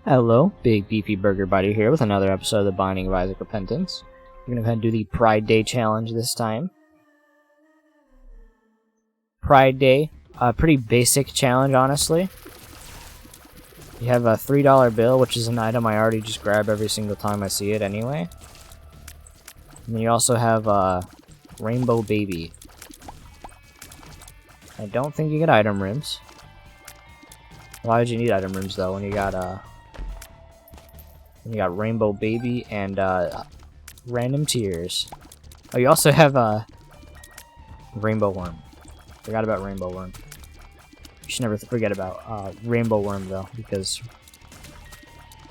Hello, Big Beefy Burger Buddy here with another episode of the Binding of Isaac Repentance. We're going to go ahead and do the Pride Day challenge this time. Pride Day, a pretty basic challenge, honestly. You have a $3 bill, which is an item I already just grab every single time I see it anyway. And then you also have a Rainbow Baby. I don't think you get item rims. Why would you need item rims though when you got Rainbow Baby and Random Tears? Oh, you also have Rainbow Worm. Forgot about Rainbow Worm. You should never forget about Rainbow Worm though, because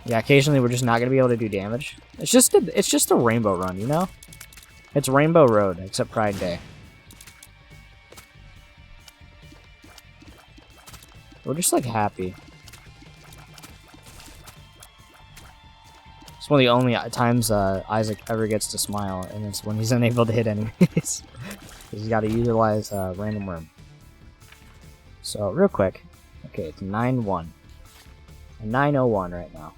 yeah, occasionally we're just not gonna be able to do damage. It's just a rainbow run, you know? It's Rainbow Road, except Pride Day. We're just like happy. It's one of the only times Isaac ever gets to smile, and it's when he's unable to hit enemies. He's got to utilize Random Worm. So, real quick. Okay, it's 9-1. 9:01 right now.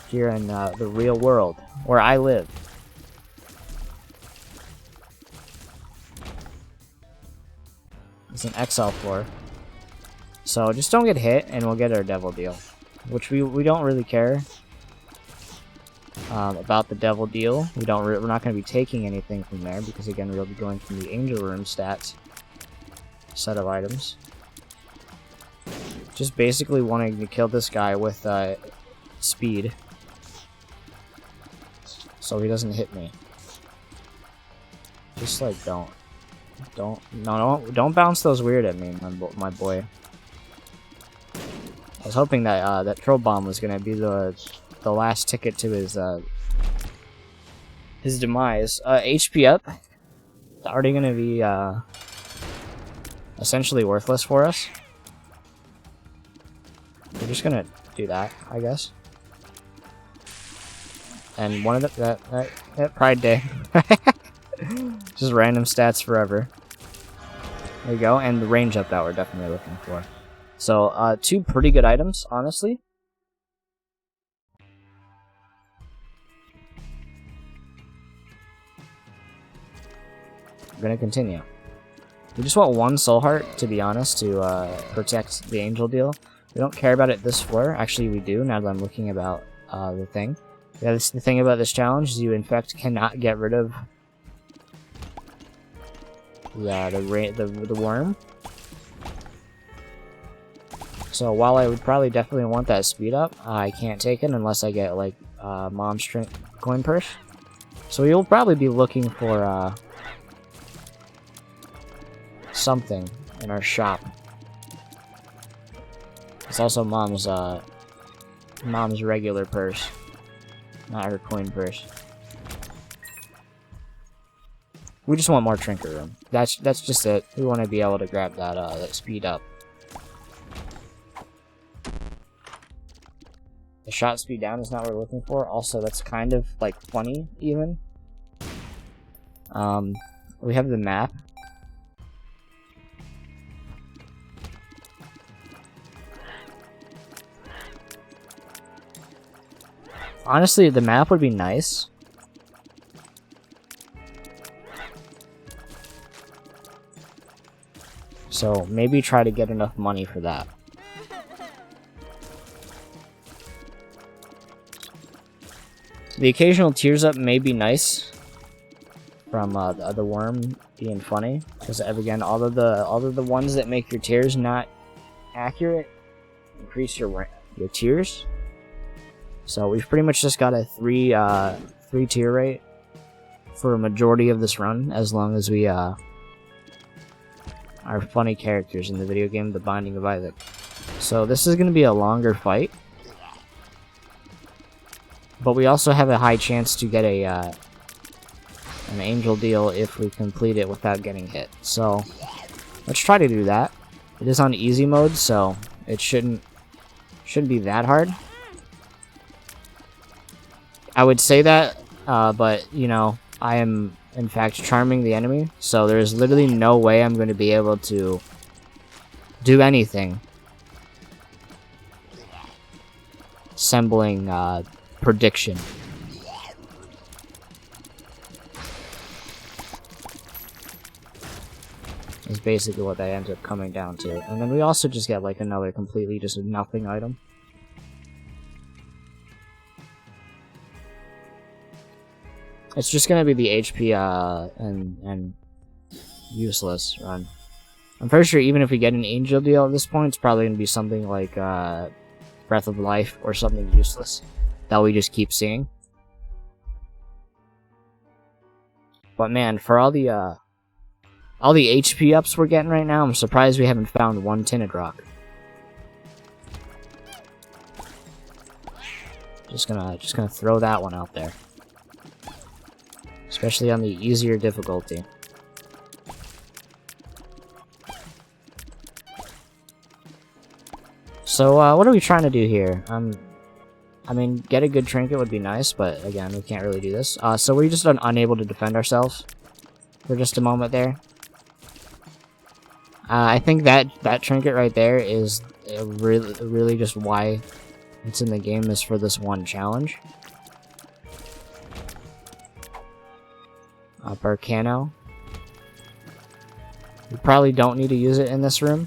Here in the real world, where I live. It's an XL floor. So, just don't get hit, and we'll get our Devil Deal. Which we don't really care about the Devil Deal. We're not going to be taking anything from there, because again, we'll be going from the Angel Room stats set of items. Just basically wanting to kill this guy with speed, so he doesn't hit me. Just like don't bounce those weird at me, my boy. I was hoping that that troll bomb was gonna be the last ticket to his demise. HP up. It's already gonna be essentially worthless for us. We're just gonna do that, I guess. And one of that Pride Day. Just random stats forever. There you go, and the range up that we're definitely looking for. So, two pretty good items, honestly. We're gonna continue. We just want one soul heart, to be honest, to protect the angel deal. We don't care about it this floor. Actually, we do, now that I'm looking about the thing. Yeah, the thing about this challenge is you, in fact, cannot get rid of the worm. So while I would probably definitely want that speed up, I can't take it unless I get like Mom's coin purse. So you'll probably be looking for something in our shop. It's also Mom's regular purse, not her coin purse. We just want more trinket room. That's just it. We want to be able to grab that speed up. The shot speed down is not what we're looking for. Also, that's kind of like funny even. We have the map. Honestly, the map would be nice. So maybe try to get enough money for that. The occasional tears up may be nice from the worm being funny, because again, all of the ones that make your tears not accurate increase your tears. So we've pretty much just got a three tier rate for a majority of this run, as long as we are funny characters in the video game, The Binding of Isaac. So this is going to be a longer fight. But we also have a high chance to get an angel deal if we complete it without getting hit. So let's try to do that. It is on easy mode, so it shouldn't be that hard. I would say that, but you know, I am in fact charming the enemy, so there's literally no way I'm going to be able to do anything resembling prediction. Is basically what that ends up coming down to. And then we also just get like another completely just nothing item. It's just gonna be the HP and useless run. I'm pretty sure even if we get an angel deal at this point, it's probably gonna be something like Breath of Life or something useless that we just keep seeing. But man, for all the HP ups we're getting right now, I'm surprised we haven't found one tinted rock. Just gonna throw that one out there. Especially on the easier difficulty. So, what are we trying to do here? I mean, get a good trinket would be nice, but again, we can't really do this. So we're just unable to defend ourselves for just a moment there. I think that trinket right there is really just why it's in the game, is for this one challenge. Barcano. We probably don't need to use it in this room.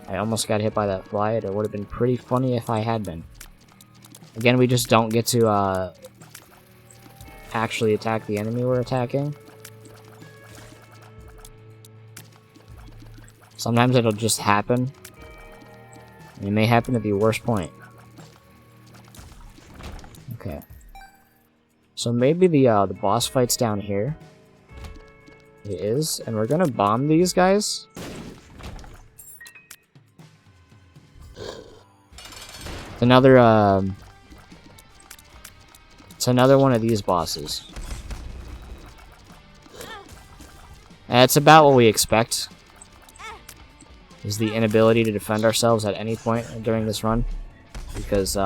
I almost got hit by that fly. It would have been pretty funny if I had been. Again, we just don't get to actually attack the enemy we're attacking. Sometimes it'll just happen. It may happen at the worst point. Okay. So maybe the boss fight's down here. It is, and we're gonna bomb these guys. It's another one of these bosses. And it's about what we expect. Is the inability to defend ourselves at any point during this run, because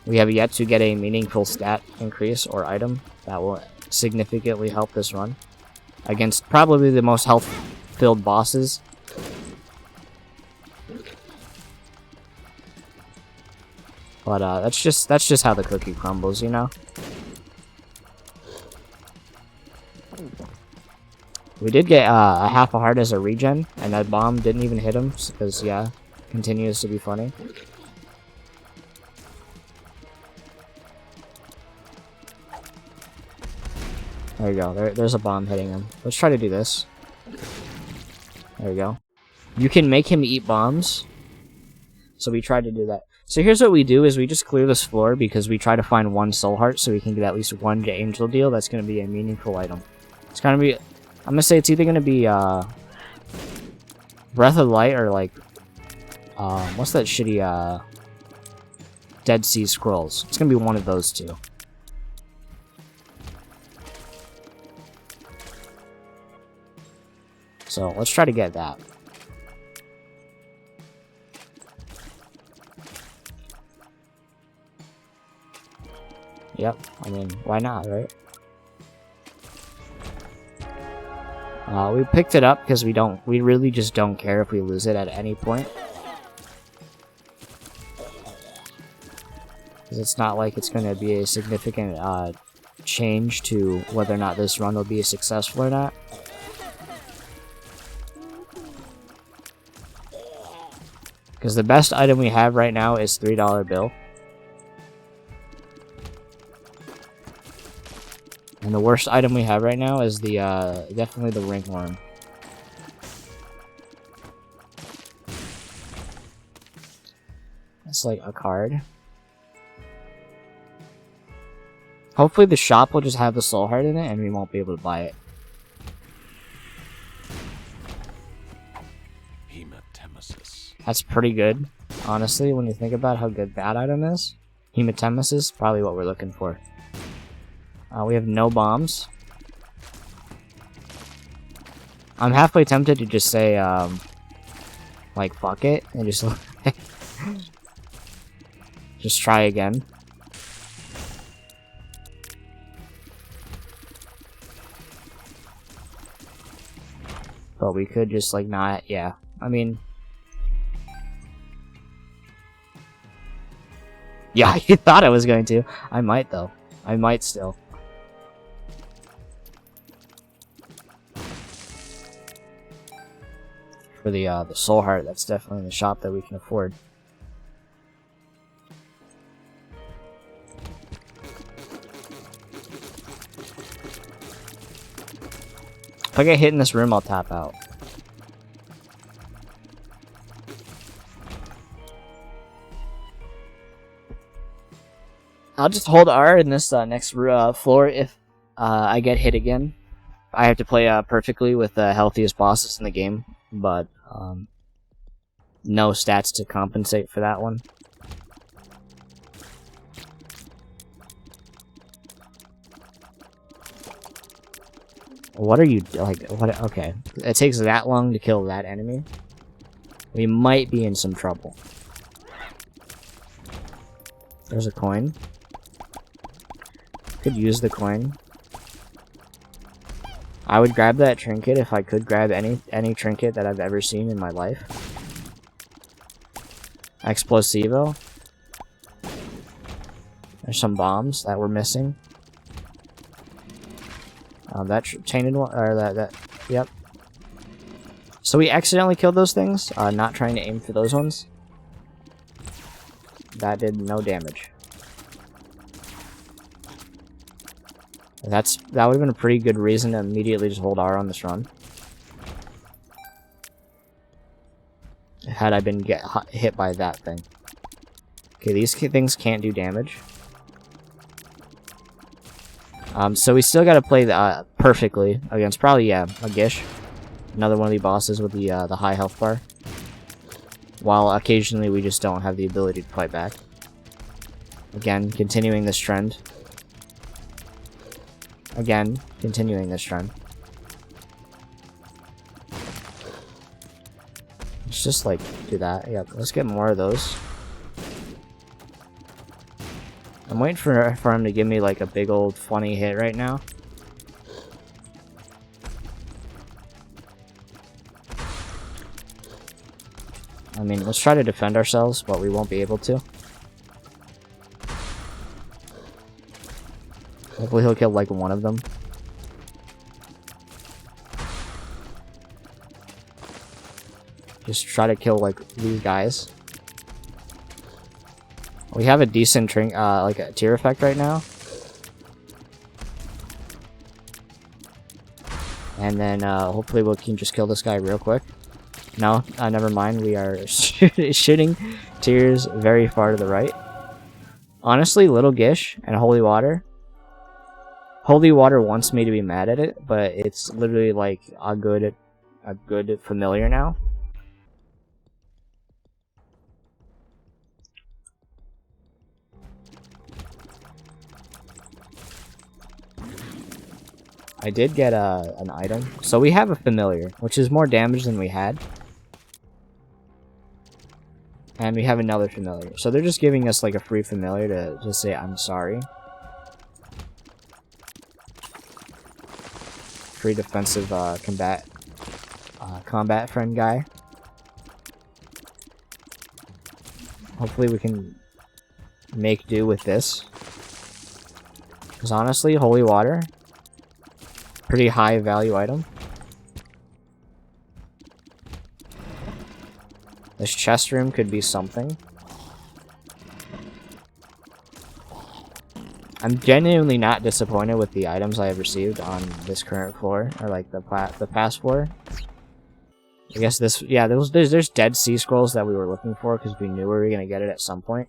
we have yet to get a meaningful stat increase or item that will significantly help this run against probably the most health-filled bosses. But that's just how the cookie crumbles, you know. We did get a half a heart as a regen, and that bomb didn't even hit him because yeah, continues to be funny. There you go. There's a bomb hitting him. Let's try to do this. There you go. You can make him eat bombs. So we tried to do that. So here's what we do, is we just clear this floor because we try to find one soul heart so we can get at least one angel deal. That's going to be a meaningful item. It's going to be... I'm going to say it's either going to be Breath of Light or like... what's that shitty Dead Sea Scrolls. It's going to be one of those two. So let's try to get that. Yep, I mean, why not, right? We picked it up because we really just don't care if we lose it at any point. Because it's not like it's going to be a significant change to whether or not this run will be successful or not. Because the best item we have right now is $3 bill. And the worst item we have right now is the, definitely the ringworm. It's like a card. Hopefully the shop will just have the soul heart in it and we won't be able to buy it. That's pretty good, honestly, when you think about how good that item is. Hematemesis is probably what we're looking for. We have no bombs. I'm halfway tempted to just say, like, fuck it, and just, just try again. But we could just, like, not, yeah. I mean... Yeah, you thought I was going to. I might, though. I might still. For the soul heart, that's definitely the shop that we can afford. If I get hit in this room, I'll tap out. I'll just hold R in this next floor if I get hit again. I have to play perfectly with the healthiest bosses in the game, but no stats to compensate for that one. What are you, like, what, okay. It takes that long to kill that enemy. We might be in some trouble. There's a coin. Could use the coin. I would grab that trinket if I could grab any trinket that I've ever seen in my life. Explosivo. There's some bombs that we're missing. That chained one, or that, yep. So we accidentally killed those things, not trying to aim for those ones. That did no damage. That would have been a pretty good reason to immediately just hold R on this run. Had I been hit by that thing. Okay, these things can't do damage. So we still gotta play perfectly against probably, yeah, a Gish. Another one of the bosses with the high health bar. While occasionally we just don't have the ability to fight back. Again, continuing this trend. Again, continuing this trend. Let's just, like, do that. Yeah, let's get more of those. I'm waiting for him to give me, like, a big old funny hit right now. I mean, let's try to defend ourselves, but we won't be able to. Hopefully he'll kill, like, one of them. Just try to kill, like, these guys. We have a decent like a tier effect right now. And then, hopefully we can just kill this guy real quick. No, never mind. We are shooting tiers very far to the right. Honestly, Little Gish and Holy Water. Holy Water wants me to be mad at it, but it's literally like a good familiar now. I did get an item. So we have a familiar, which is more damage than we had. And we have another familiar. So they're just giving us like a free familiar to just say, I'm sorry. Free defensive combat friend guy. Hopefully we can make do with this. Because honestly, Holy Water, pretty high value item. This chest room could be something. I'm genuinely not disappointed with the items I have received on this current floor, or like the past floor. I guess this, yeah, there's Dead Sea Scrolls that we were looking for because we knew we were gonna get it at some point.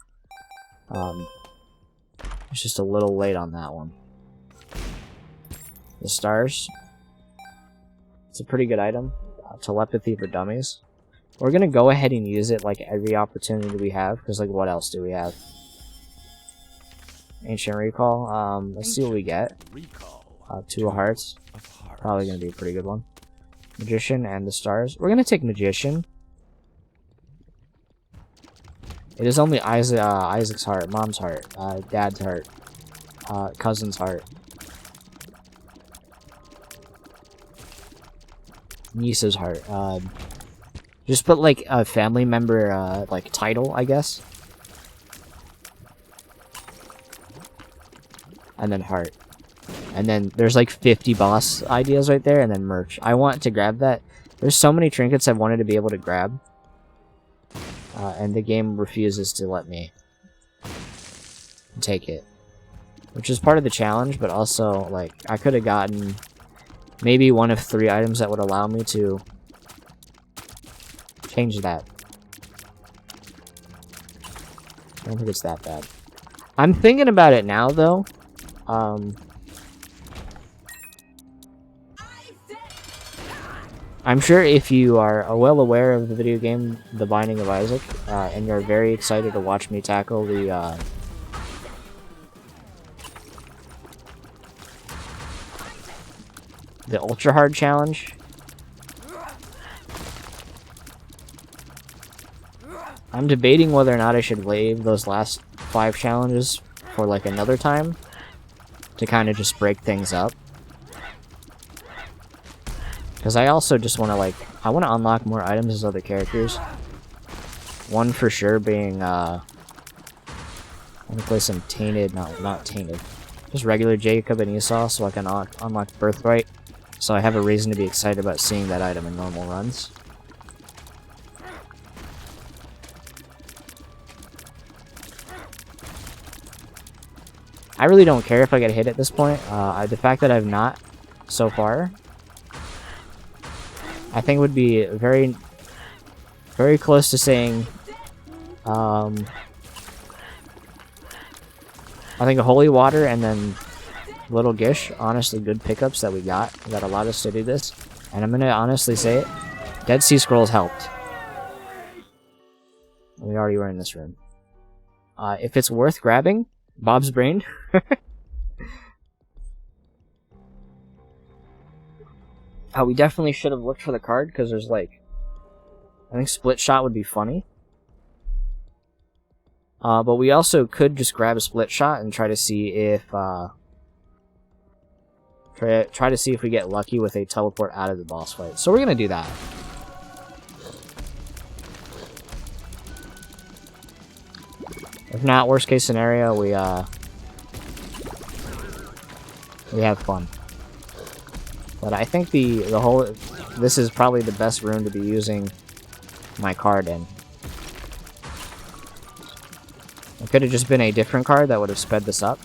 It's just a little late on that one. The stars. It's a pretty good item. Telepathy for dummies. We're gonna go ahead and use it like every opportunity we have, because like what else do we have? Ancient Recall. Let's see what we get. 2 hearts. Probably gonna be a pretty good one. Magician and the stars. We're gonna take Magician. It is only Isaac's heart, mom's heart, dad's heart, cousin's heart, niece's heart. Just put like a family member like title, I guess. And then heart. And then there's like 50 boss ideas right there, and then merch. I want to grab that. There's so many trinkets I've wanted to be able to grab. And the game refuses to let me take it. Which is part of the challenge, but also, like, I could have gotten maybe one of 3 items that would allow me to change that. I don't think it's that bad. I'm thinking about it now, though. I'm sure if you are well aware of the video game The Binding of Isaac, and you're very excited to watch me tackle the ultra hard challenge, I'm debating whether or not I should leave those last 5 challenges for like another time to kind of just break things up. Because I also just want to, like, I want to unlock more items as other characters. One for sure being, I want to play some Tainted, not Tainted. Just regular Jacob and Esau so I can unlock Birthright. So I have a reason to be excited about seeing that item in normal runs. I really don't care if I get hit at this point. The fact that I've not so far, I think would be very, very close to saying, I think a Holy Water and then Little Gish, honestly good pickups that we got that allowed us to do this. And I'm going to honestly say it, Dead Sea Scrolls helped. We already were in this room. If it's worth grabbing, Bob's brain. We definitely should have looked for the card, because there's like, I think Split Shot would be funny. But we also could just grab a Split Shot and try to see if, try to see if we get lucky with a teleport out of the boss fight. So we're gonna do that. If not, worst case scenario, we have fun. But I think this is probably the best room to be using my card in. It could have just been a different card that would have sped this up.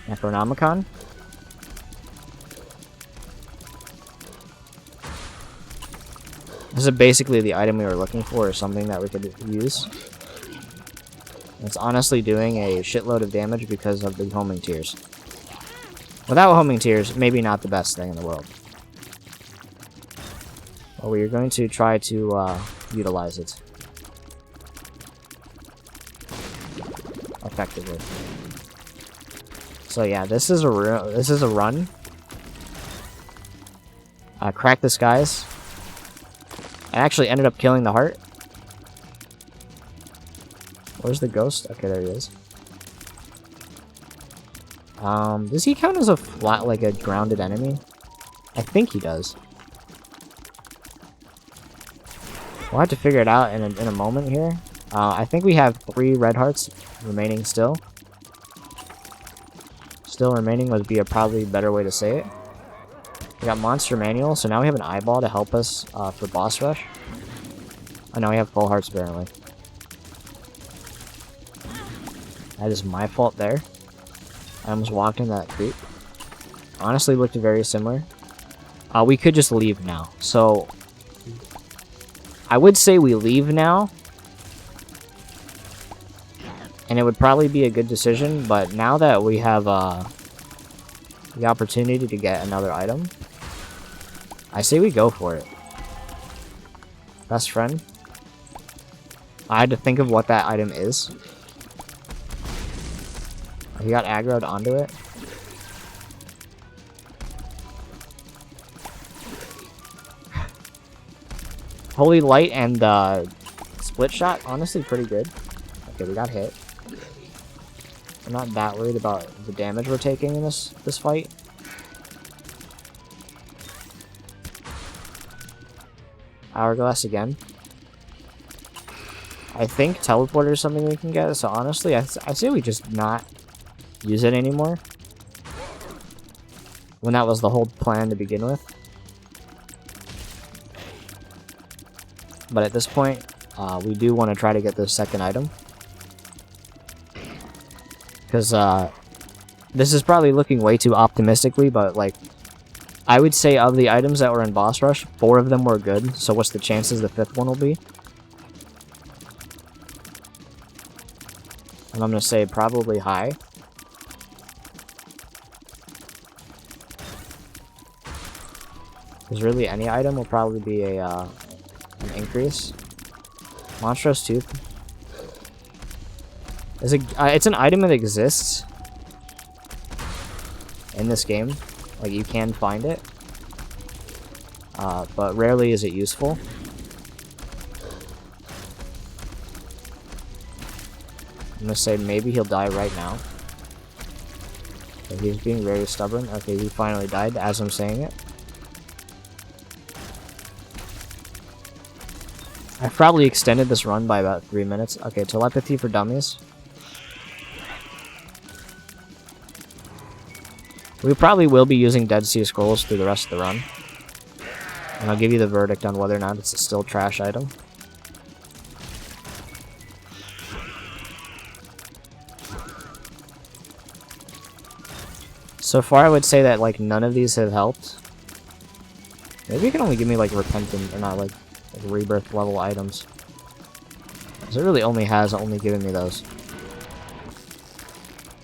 Necronomicon. This is basically the item we were looking for, or something that we could use. It's honestly doing a shitload of damage because of the homing tears. Without homing tears, maybe not the best thing in the world. But we are going to try to utilize it effectively. So yeah, this is a run. Crack the skies. I actually ended up killing the heart. Where's the ghost? Okay, there he is. Does he count as a flat, like a grounded enemy? I think he does. We'll have to figure it out in a moment here. I think we have 3 red hearts remaining still. Still remaining would be a probably better way to say it. We got Monster Manual, so now we have an eyeball to help us for boss rush. Oh, now we have full hearts apparently. That is my fault there. I almost walked in that creep. Honestly, looked very similar. We could just leave now. So, I would say we leave now. And it would probably be a good decision, but now that we have the opportunity to get another item, I say we go for it. Best friend. I had to think of what that item is. He got aggroed onto it. Holy Light and Split Shot, honestly pretty good. Okay, we got hit. I'm not that worried about the damage we're taking in this fight. Hourglass again. I think teleporter is something we can get, so honestly, I say we just not use it anymore. When that was the whole plan to begin with. But at this point, we do want to try to get the second item. Because, this is probably looking way too optimistically, but, like, I would say of the items that were in Boss Rush, 4 of them were good, so what's the chances the 5th one will be? And I'm going to say probably high. Because really any item will probably be a, an increase. Monstrous Tooth. It's an item that exists in this game. Like, you can find it. But rarely is it useful. I'm gonna say maybe he'll die right now. Okay, he's being very stubborn. Okay, he finally died as I'm saying it. I've probably extended this run by about 3 minutes. Okay, telepathy for dummies. We probably will be using Dead Sea Scrolls through the rest of the run. And I'll give you the verdict on whether or not it's a still trash item. So far I would say that like none of these have helped. Maybe you can only give me like repentant or not like rebirth level items. Because it really only given me those.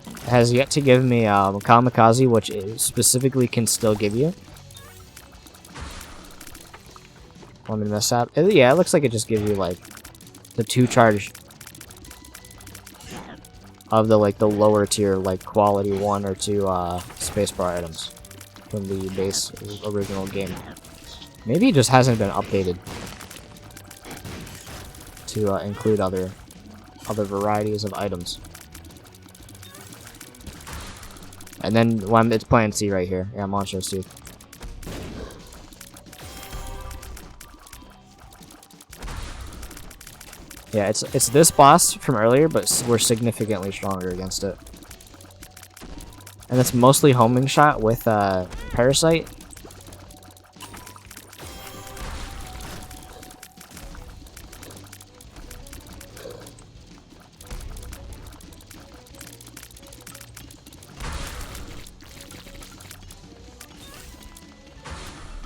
It has yet to give me Kamikaze, which it specifically can still give you. Want me to mess up? Yeah, it looks like it just gives you like the 2 charge of the like the lower tier like quality 1 or 2 spacebar items from the base original game. Maybe it just hasn't been updated to include other varieties of items. And then it's Plan C right here. Yeah, Monstrous Tooth. Yeah, it's this boss from earlier, but we're significantly stronger against it. And it's mostly homing shot with Parasite.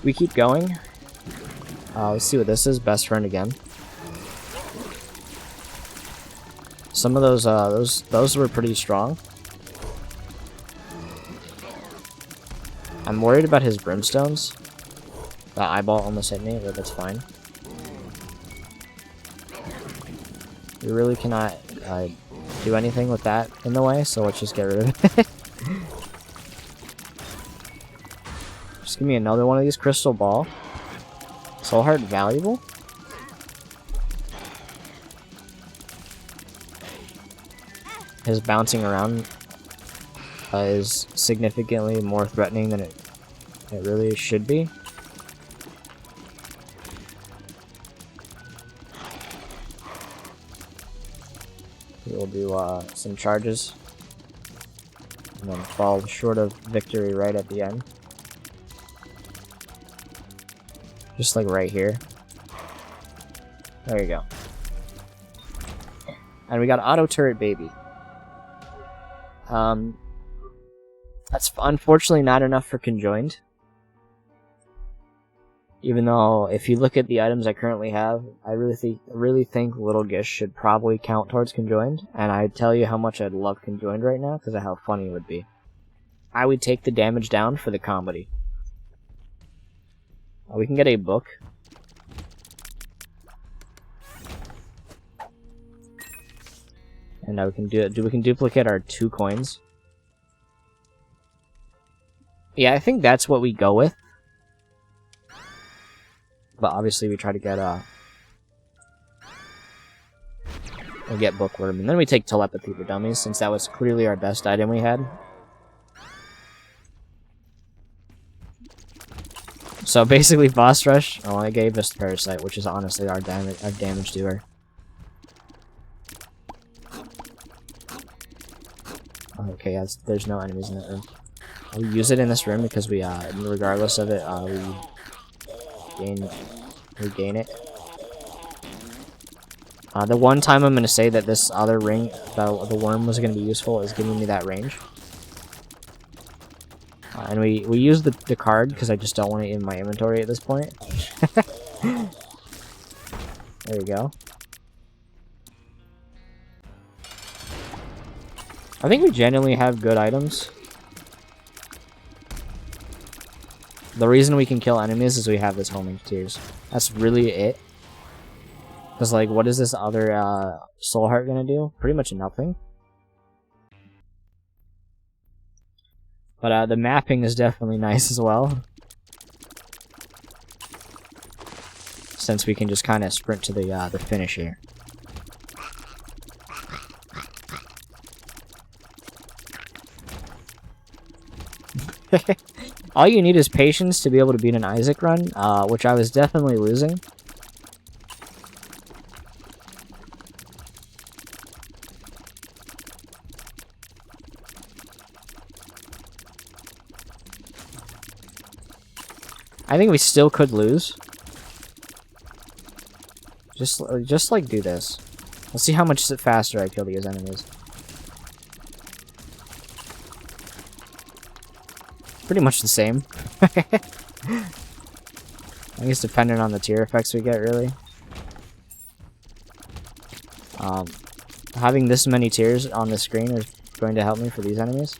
We keep going. Let's see what this is. Best friend again. Some of those were pretty strong. I'm worried about his brimstones. That eyeball almost hit me, but that's fine. We really cannot do anything with that in the way, so let's just get rid of it. Just give me another one of these crystal ball. Soul heart valuable. His bouncing around is significantly more threatening than it really should be. We'll do some charges and then fall short of victory right at the end. Just like right here. There you go. And we got auto turret baby. That's unfortunately not enough for conjoined. Even though, if you look at the items I currently have, I really think Little Gish should probably count towards conjoined. And I tell you how much I'd love conjoined right now because of how funny it would be. I would take the damage down for the comedy. We can get a book. And now we can we can duplicate our 2 coins. Yeah, I think that's what we go with. But obviously we try to get we'll get bookworm, and then we take telepathy for dummies since that was clearly our best item we had. So basically, boss rush only gave us parasite, which is honestly our damage doer. Okay, yes, there's no enemies in that room. We use it in this room because we, regardless of it, we gain it. The one time I'm gonna say that this other ring, the worm, was gonna be useful is giving me that range. And we use the card because I just don't want it in my inventory at this point. There you go. I think we genuinely have good items. The reason we can kill enemies is we have this homing tears. That's really it. Because, like, what is this other soul heart gonna do? Pretty much nothing. But the mapping is definitely nice as well. Since we can just kind of sprint to the finish here. All you need is patience to be able to beat an Isaac run, which I was definitely losing. I think we still could lose. Just like do this. Let's see how much faster I kill these enemies. Pretty much the same. I think it's dependent on the tier effects we get, really. Having this many tiers on the screen is going to help me for these enemies.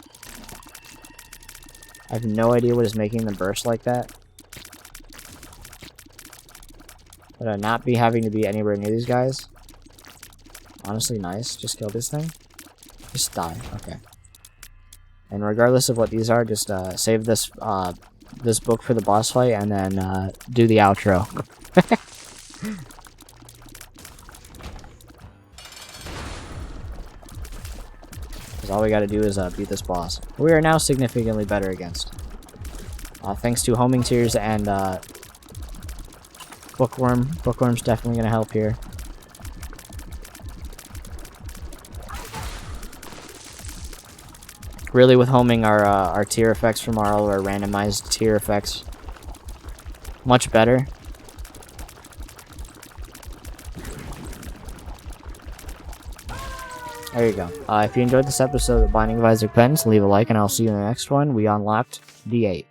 I have no idea what is making them burst like that. But not be having to be anywhere near these guys. Honestly, nice. Just kill this thing. Just die. Okay. And regardless of what these are, just save this this book for the boss fight, and then do the outro. Because all we got to do is beat this boss. We are now significantly better against. Thanks to homing tears and bookworm. Bookworm's definitely going to help here. Really, with homing our tier effects from all our randomized tier effects, much better. There you go. If you enjoyed this episode of Binding of Isaac Pens, leave a like, and I'll see you in the next one. We unlocked D8.